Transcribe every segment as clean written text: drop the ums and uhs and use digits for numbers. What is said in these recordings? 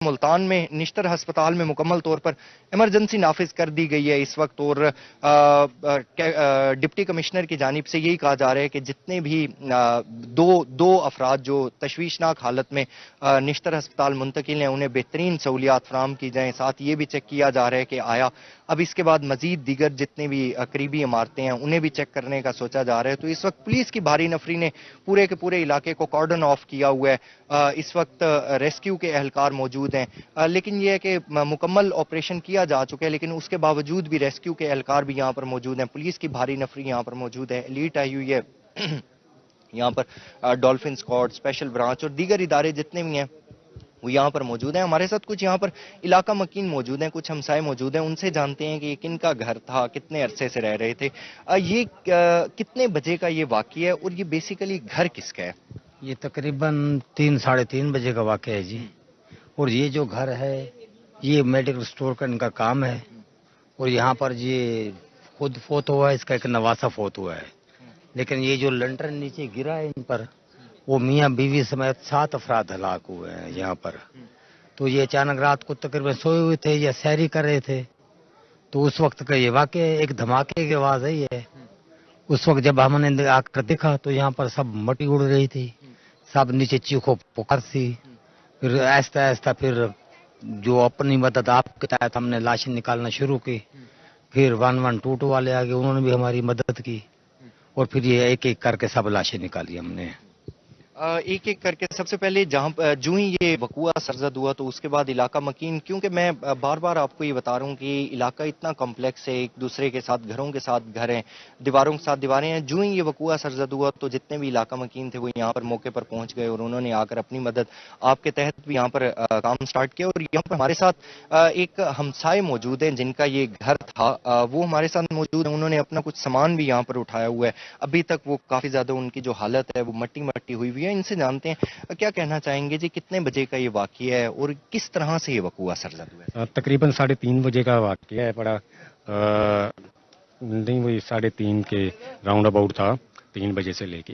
ملتان میں نشتر ہسپتال میں مکمل طور پر ایمرجنسی نافذ کر دی گئی ہے اس وقت، اور ڈپٹی کمشنر کی جانب سے یہی کہا جا رہا ہے کہ جتنے بھی دو افراد جو تشویشناک حالت میں نشتر ہسپتال منتقل ہیں انہیں بہترین سہولیات فراہم کی جائیں، ساتھ یہ بھی چیک کیا جا رہا ہے کہ آیا اب اس کے بعد مزید دیگر جتنے بھی قریبی عمارتیں ہیں انہیں بھی چیک کرنے کا سوچا جا رہا ہے۔ تو اس وقت پولیس کی بھاری نفری نے پورے کے پورے علاقے کو کارڈن آف کیا ہوا ہے، اس وقت ریسکیو کے اہلکار موجود ہیں، لیکن یہ ہے کہ مکمل آپریشن کیا جا چکا ہے، لیکن اس کے باوجود بھی ریسکیو کے اہلکار بھی یہاں پر موجود ہیں، پولیس کی بھاری نفری یہاں پر موجود ہے، ایلیٹ آئی ہوئی ہے یہاں پر ڈولفن اسکواڈ، اسپیشل برانچ اور دیگر ادارے جتنے بھی ہیں وہ یہاں پر موجود ہیں۔ ہمارے ساتھ کچھ یہاں پر علاقہ مکین موجود ہیں، کچھ ہمسائے موجود ہیں، ان سے جانتے ہیں کہ یہ کن کا گھر تھا، کتنے عرصے سے رہ رہے تھے، یہ کتنے بجے کا یہ واقعہ ہے اور یہ بیسیکلی گھر کس کا ہے؟ یہ تقریباً 3 ساڑھے 3 بجے کا واقعہ ہے جی، اور یہ جو گھر ہے یہ میڈیکل سٹور کا ان کا کام ہے، اور یہاں پر یہ خود فوت ہوا ہے، اس کا ایک نواسا فوت ہوا ہے، لیکن یہ جو لنٹر نیچے گرا ہے ان پر وہ میاں بیوی سمیت 7 افراد ہلاک ہوئے ہیں یہاں پر۔ تو یہ اچانک رات کو تقریباً سوئے ہوئے تھے یا سیری کر رہے تھے، تو اس وقت کا یہ واقعہ ہے، ایک دھماکے کی آواز ہے یہ۔ اس وقت جب ہم نے آ کر دیکھا تو یہاں پر سب مٹی اڑ رہی تھی، سب نیچے چیخو پکار تھی، پھر آہستہ آہستہ پھر جو اپنی مدد آپ کے تحت ہم نے لاشیں نکالنا شروع کی، پھر 112 والے آگے انہوں نے بھی ہماری مدد کی، اور پھر یہ ایک ایک کر کے سب لاشیں نکالی ہم نے۔ ایک ایک کر کے سب سے پہلے جہاں جو ہی یہ وقوع سرزد ہوا تو اس کے بعد علاقہ مکین، کیونکہ میں بار بار آپ کو یہ بتا رہا ہوں کہ علاقہ اتنا کمپلیکس ہے، ایک دوسرے کے ساتھ گھروں کے ساتھ گھر ہیں، دیواروں کے ساتھ دیواریں ہیں، جو ہی یہ وقوع سرزد ہوا تو جتنے بھی علاقہ مکین تھے وہ یہاں پر موقع پر پہنچ گئے اور انہوں نے آ کر اپنی مدد آپ کے تحت بھی یہاں پر کام سٹارٹ کیا۔ اور یہاں پر ہمارے ساتھ ایک ہمسائے موجود ہیں جن کا یہ گھر تھا، وہ ہمارے ساتھ موجود ہیں، انہوں نے اپنا کچھ سامان بھی یہاں پر اٹھایا ہوا ہے، ابھی تک وہ کافی زیادہ ان کی جو حالت ہے وہ مٹی مٹی ہوئی ہوئی ہے۔ ان سے جانتے ہیں کیا کہنا چاہیں گے جی، کتنے بجے کا یہ واقعہ ہے اور کس طرح سے یہ وقوع سرزد ہوا ہے؟ تقریباً 3:30 بجے کا واقعہ ہے، بڑا نہیں وہی 3:30 کے راؤنڈ اباؤٹ تھا، 3 بجے سے لے کے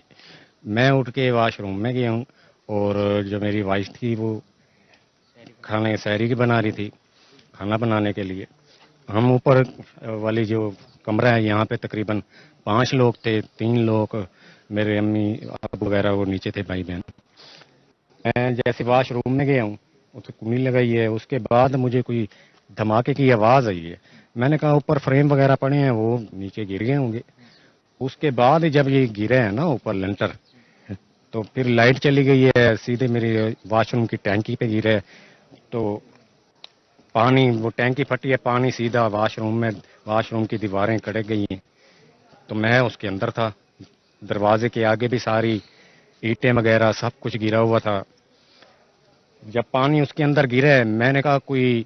میں اٹھ کے واش روم میں گیا ہوں، اور جو میری وائف تھی وہ کھانے سحری کی بنا رہی تھی، کھانا بنانے کے لیے ہم اوپر والی جو کمرہ ہے یہاں پہ تقریباً 5 لوگ تھے، 3 لوگ میرے امی ابو وغیرہ وہ نیچے تھے، بھائی بہن۔ میں جیسے واش روم میں گیا ہوں اسے کنی لگائی ہے، اس کے بعد مجھے کوئی دھماکے کی آواز آئی ہے، میں نے کہا اوپر فریم وغیرہ پڑے ہیں وہ نیچے گر گئے ہوں گے۔ اس کے بعد جب یہ گرے ہیں نا اوپر لنٹر، تو پھر لائٹ چلی گئی ہے، سیدھے میری واش روم کی ٹینکی پہ گرے، تو پانی وہ ٹینکی پھٹی ہے، پانی سیدھا واش روم میں، واش روم کی دیواریں کڑک گئی ہیں، تو میں اس کے اندر تھا، دروازے کے آگے بھی ساری اینٹیں وغیرہ سب کچھ گرا ہوا تھا۔ جب پانی اس کے اندر گرا ہے میں نے کہا کوئی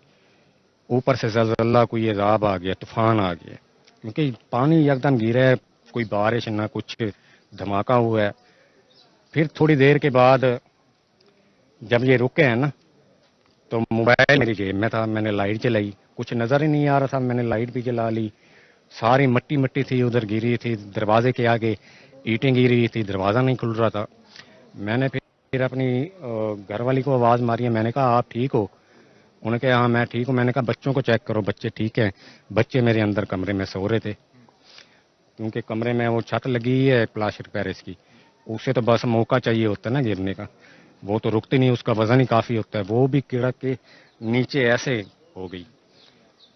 اوپر سے زلزلہ، کوئی عذاب آ گیا، طوفان آ گیا، کیونکہ پانی یکدم گرا ہے، کوئی بارش نہ کچھ، دھماکہ ہوا ہے۔ پھر تھوڑی دیر کے بعد جب یہ رکے ہیں نا تو موبائل میری جیب میں تھا، میں نے لائٹ جلائی، کچھ نظر ہی نہیں آ رہا تھا، میں نے لائٹ بھی جلا لی، ساری مٹی مٹی تھی ادھر گری تھی، دروازے کے آگے اینٹیں گری تھی، دروازہ نہیں کھل رہا تھا۔ میں نے پھر اپنی گھر والی کو آواز ماری ہے، میں نے کہا آپ ٹھیک ہو؟ انہوں نے کہا ہاں میں ٹھیک ہوں۔ میں نے کہا بچوں کو چیک کرو، بچے ٹھیک ہیں؟ بچے میرے اندر کمرے میں سو رہے تھے، کیونکہ کمرے میں وہ چھت لگی ہے پلاسٹر پیرس کی، اسے تو بس موقع چاہیے ہوتا ہے نا گرنے کا، وہ تو رکتی نہیں، اس کا وزن ہی کافی ہوتا ہے، وہ بھی کڑک کے نیچے ایسے ہو گئی۔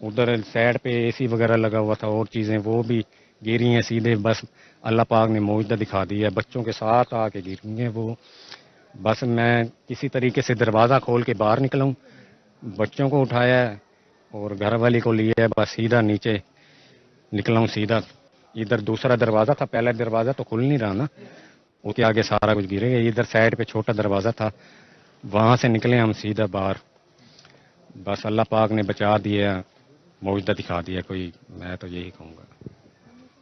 ادھر سائڈ پہ اے سی وغیرہ لگا ہوا تھا، اور چیزیں وہ بھی گری ہیں سیدھے، بس اللہ پاک نے معجزہ دکھا دیا ہے، بچوں کے ساتھ آ کے گری ہیں وہ۔ بس میں کسی طریقے سے دروازہ کھول کے باہر نکلا ہوں، بچوں کو اٹھایا ہے اور گھر والی کو لیا ہے، بس سیدھا نیچے نکلا ہوں سیدھا۔ ادھر دوسرا دروازہ تھا، پہلا دروازہ تو کھل نہیں رہا نا، اس کے آگے سارا کچھ گرے گا، ادھر سائڈ پہ چھوٹا دروازہ تھا، وہاں سے نکلے ہم سیدھا باہر، بس اللہ پاک نے بچا دیا، معجزہ دکھا دیا کوئی، میں تو یہی کہوں گا۔